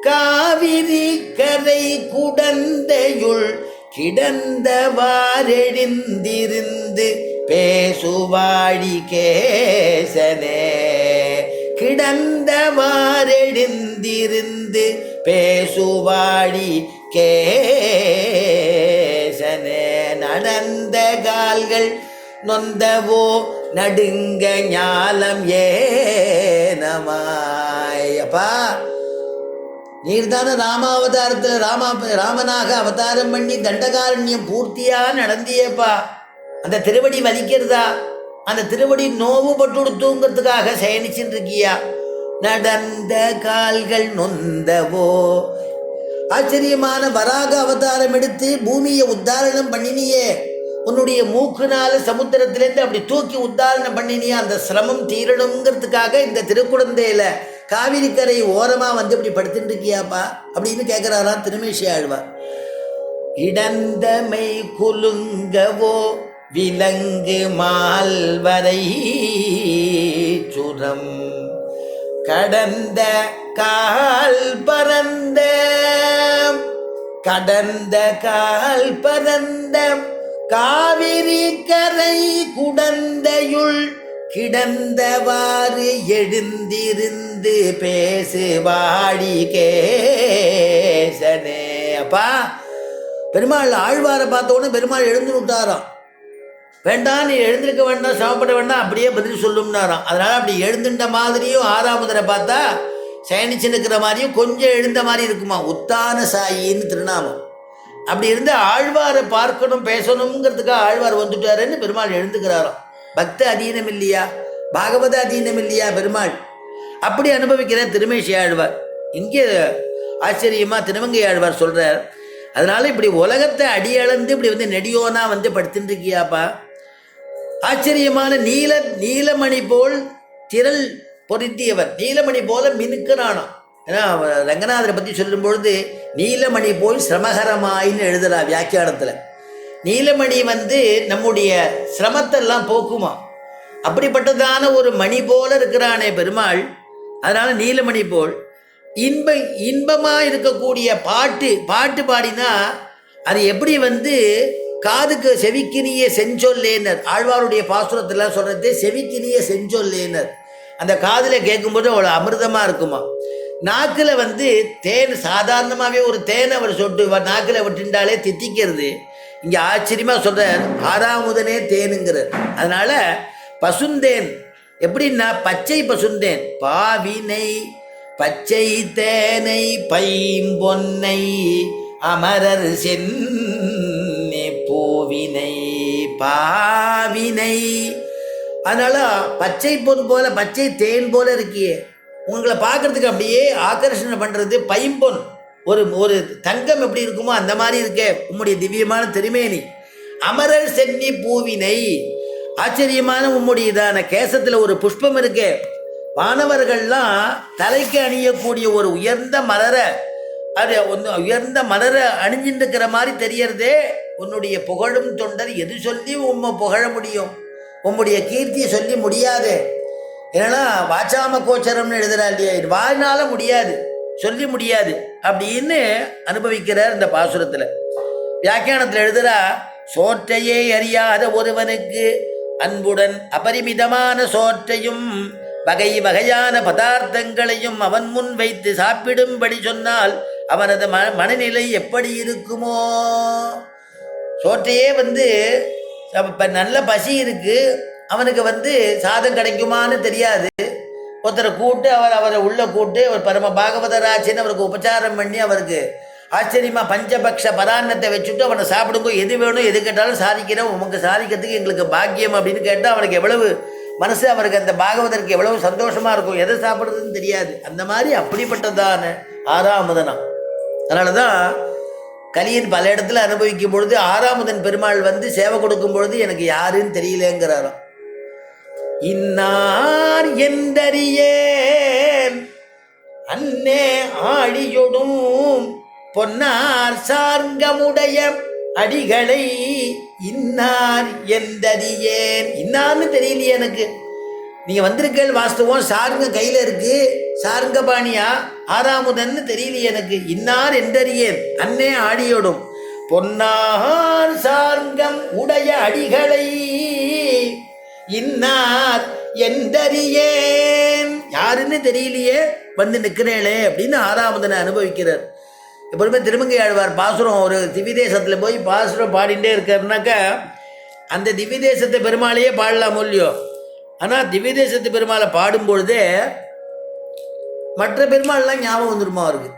காவிரி கரை குடந்தையுள் கிடந்தவாரெழிந்திருந்து பேசுவாழி கேசனே. கிடந்தவாரெழிந்திருந்து பேசுவாழி கேசனே. நடந்த கால்கள் நொந்தவோ நடுங்க ஞாலம் ஏனமாய். அப்பா, நீர்தான ராமாவதாரத்தில் ராமனாக அவதாரம் பண்ணி தண்டகாரண்யம் பூர்த்தியா நடந்தியப்பா. அந்த திருவடி வலிக்கிறதா? அந்த திருவடி நோவு பட்டு கொடுத்துங்கிறதுக்காக சயனிச்சுட்டு இருக்கியா? நடந்த கால்கள் நொந்தவோ. ஆச்சரியமான வராக அவதாரம் எடுத்து பூமியை உத்தாரணம் பண்ணினியே. உன்னுடைய மூக்குனால சமுத்திரத்திலேருந்து அப்படி தூக்கி உத்தாரணம் பண்ணினியே. அந்த சிரமம் தீரணுங்கிறதுக்காக இந்த திருக்குடந்தையில காவிரி கரை ஓரமா வந்து இப்படி படுத்துட்டு இருக்கியாப்பா அப்படின்னு கேட்கிறாராம் திருமேஷி ஆழ்வார். இடந்தமை குலுங்கவோ விலங்கு மால்வரை சுரம் கடந்த கால் பரந்த காவிரி கரை குடந்தையுள் கிடந்தவாறு எழுந்திருந்து பேசுவாடி கேசனே. அப்பா, பெருமாள் ஆழ்வாரை பார்த்தோன்னு பெருமாள் எழுந்து விட்டாராம். வேண்டாம், நீ எழுந்திருக்க வேண்டாம், சமப்பட வேண்டாம், அப்படியே பதில் சொல்லும்னாராம். அதனால அப்படி எழுந்துட்ட மாதிரியும் ஆறாமுதரை பார்த்தா சயனிச்சு நிற்கிற மாதிரியும் கொஞ்சம் எழுந்த மாதிரி இருக்குமா. உத்தான சாயின்னு திருநாமம். அப்படி இருந்து ஆழ்வாரை பார்க்கணும் பேசணுங்கிறதுக்காக ஆழ்வார் வந்துட்டாருன்னு பெருமாள் எழுந்துக்கிறாராம். பக்த அதீனம் இல்லையா, பாகவத அதீனம் இல்லையா பெருமாள்? அப்படி அனுபவிக்கிற திருமேஷி ஆழ்வார். இங்கே ஆச்சரியமா திருமங்கை ஆழ்வார் சொல்றார். அதனால இப்படி உலகத்தை அடியளந்து இப்படி வந்து நெடியோனா வந்து படுத்துட்டு இருக்கியாப்பா. ஆச்சரியமான நீலமணி போல் திரள் பொருத்தியவர். நீலமணி போல மினுக்கிறானாம். ஏன்னா ரங்கநாதரை பற்றி சொல்லும் பொழுது நீலமணி போல் சிரமகரமாயின்னு எழுதுறா வியாக்கியானத்தில். நீலமணி வந்து நம்முடைய சிரமத்தெல்லாம் போக்குமா. அப்படிப்பட்டதான ஒரு மணி போல இருக்கிறானே பெருமாள். அதனால நீலமணி போல் இன்பமாக இருக்கக்கூடிய பாட்டு பாடினா அது எப்படி வந்து காதுக்கு செவிக்கினிய செஞ்சொல்லேனர். ஆழ்வாருடைய பாசுரத்தெல்லாம் சொல்றது செவிக்கினிய செஞ்சொல்லேனர். அந்த காதில் கேட்கும்போது அவ்வளோ அமிர்தமாக இருக்குமா. நாக்கில் வந்து தேன் சாதாரணமாகவே ஒரு தேனை அவர் சொட்டு நாக்கில் விட்டுண்டாலே தித்திக்கிறது. இங்கே ஆச்சரியமாக சொல்கிறார், ஆறாமுதனே தேனுங்கிறார். அதனால பசுந்தேன் எப்படின்னா பச்சை பசுந்தேன் பாவினை பச்சை தேனை பைம்பொன்னை அமரர் சென்னி பூவினை பாவினை. அதனால பச்சை பொன் போல பச்சை தேன் போல இருக்கியே. உங்களை பார்க்கறதுக்கு அப்படியே ஆகர்ஷணை பண்ணுறது பைம்பொன். ஒரு தங்கம் எப்படி இருக்குமோ அந்த மாதிரி இருக்கே உம்முடைய திவ்யமான திருமேனி. அமரர் சென்னி பூவினை. ஆச்சரியமான உம்முடையதான கேசத்தில் ஒரு புஷ்பம் இருக்கே. வானவர்கள்லாம் தலைக்கு அணியக்கூடிய ஒரு உயர்ந்த மலரை, அது உயர்ந்த மலரை அணிஞ்சிட்டு இருக்கிற மாதிரி தெரியறதே. உன்னுடைய புகழும் தொண்டர் எது சொல்லி உம்மை புகழ முடியும்? உம்முடைய கீர்த்தியை சொல்லி முடியாது. ஏன்னா வாச்சாம கோச்சரம்னு எழுதுறா இல்லையா, இது வாழ்நாள முடியாது, சொல்லி முடியாது அப்படின்னு அனுபவிக்கிறார் இந்த பாசுரத்தில். வியாக்கியானத்தில் எழுதுறா, சோற்றையே அறியாத ஒருவனுக்கு அன்புடன் அபரிமிதமான சோற்றையும் வகை வகையான பதார்த்தங்களையும் அவன் முன் வைத்து சாப்பிடும்படி சொன்னால் அவனது மனநிலை எப்படி இருக்குமோ? சோற்றையே வந்து இப்போ நல்ல பசி இருக்கு, அவனுக்கு வந்து சாதம் கிடைக்குமான்னு தெரியாது. ஒருத்தரை கூட்டு அவரை உள்ள கூட்டு அவர் பரம பாகவதராச்சின்னு அவருக்கு உபச்சாரம் பண்ணி அவருக்கு ஆச்சரியமாக பஞ்சபக்ஷ பதார்த்தத்தை வச்சுட்டு அவனை சாப்பிடுங்க, எது வேணும் எது கேட்டாலும் சாதிக்கிறோம், உமக்கு சாதிக்கிறதுக்கு எங்களுக்கு பாக்கியம் அப்படின்னு கேட்டால் அவனுக்கு எவ்வளவு மனசு, அவருக்கு அந்த பாகவதற்கு எவ்வளவு சந்தோஷமாக இருக்கும், எதை சாப்பிட்றதுன்னு தெரியாது. அந்த மாதிரி அப்படிப்பட்டதான ஆறாமுதனா. அதனால தான் கலியன் பல இடத்துல அனுபவிக்கும் பொழுது ஆறாமுதன் பெருமாள் வந்து சேவை கொடுக்கும் பொழுது எனக்கு யாருன்னு தெரியலேங்கிறாராம். இன்னார் எந்தறியேன் அன்னே ஆழியொடும் பொன்னார் சார்ங்கமுடைய அடிகளை இன்னார் எந்தறியேன். இன்னார்னு தெரியலையே எனக்கு. நீங்கள் வந்திருக்கேள் வாஸ்தவம், சாருங்க கையில் இருக்குது, சாருங்க பாணியா ஆறாமுதன்னு தெரியலையே எனக்கு. இன்னார் என்றறியேன் அன்னே ஆடியோடும் பொன்னார் சார்கம் உடைய அடிகளை இன்னார் என்றறியேன், யாருன்னு தெரியலையே வந்து நிற்கிறேளே அப்படின்னு ஆறாமுதனை அனுபவிக்கிறார். எப்பொழுதுமே திருமங்கை ஆழ்வார் பாசுரம் ஒரு திவ்யதேசத்தில் போய் பாசுரம் பாடிகிட்டே இருக்காருனாக்கா அந்த திவ்யதேசத்தை பெருமாளையே பாடலாம் இல்லையோ. ஆனால் திவ்யதேசத்து பெருமாளை பாடும்பொழுதே மற்ற பெருமாள்லாம் ஞாபகம் வந்துருமா அவருக்கு.